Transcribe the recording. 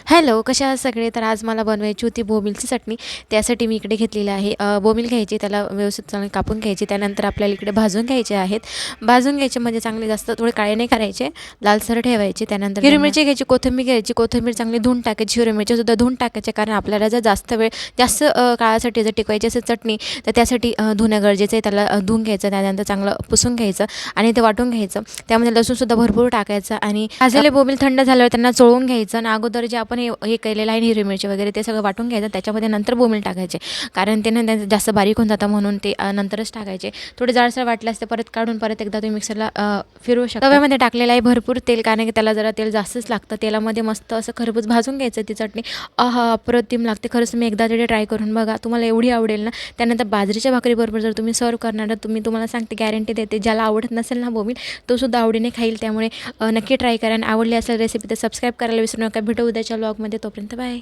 Hello, कशा आहात सगळे? तर आज मला बनवायची होती बोंबीलची चटणी. त्यासाठी मी इकडे घेतलेलं आहे बोंबील घ्यायची, त्याला व्यवस्थित चांगले कापून घ्यायचे. त्यानंतर आपल्याला इकडे भाजून घ्यायचे आहेत. भाजून घ्यायचे म्हणजे चांगले जास्त थोडे काळे नाही करायचे, लालसर ठेवायचे. त्यानंतर हिरवी मिरची घ्यायची, कोथिंबीर घ्यायची. कोथिंबीर चांगली धुवून टाकायची, हिरवी मिरचीसुद्धा धुवून टाकायचे. कारण आपल्याला जर जास्त काळासाठी जर टिकवायची असेल चटणी, तर त्यासाठी धुणं गरजेचं आहे. त्याला धुवून घ्यायचं, त्यानंतर चांगलं पुसून घ्यायचं आणि ते वाटून घ्यायचं. त्यामध्ये लसूणसुद्धा भरपूर टाकायचं आणि भाजलेले बोंबील थंड झाल्यावर त्यांना चोळून घ्यायचं आणि अगोदर जे आपण हे केलेलं आहे हिरवी मिरची वगैरे ते सगळं वाटून घ्यायचं. त्याच्यामध्ये नंतर बोंबील टाकायचे, कारण ते ना जास्त बारीक होऊन जातं म्हणून ते नंतरच टाकायचे. थोडे जाडसर वाटल्यास ते परत काढून परत एकदा तुम्ही मिक्सरला फिरवू शकता. तव्यामध्ये टाकलेलं आहे भरपूर तेल, कारण की त्याला जरा तेल जास्तच लागतं. तेलामध्ये मस्त असं खरपूस भाजून घ्यायचं ती चटणी. अप्रतिम लागते खरंच. तुम्ही एकदा तरी ट्राय करून बघा, तुम्हाला एवढी आवडेल ना. त्यानंतर बाजरीच्या भाकरीबरोबर जर तुम्ही सर्व करणार तर तुम्हाला सांगते, गॅरंटी देते, ज्याला आवडत नसेल ना बोंबील तो सुद्धा आवडीने खाईल. त्यामुळे नक्की ट्राय करा आणि आवडली असेल रेसिपी तर सबस्क्राईब करायला विसरू नका. भेटू उद्याच्या व्लॉगमध्ये. तोपर्यंत बाय.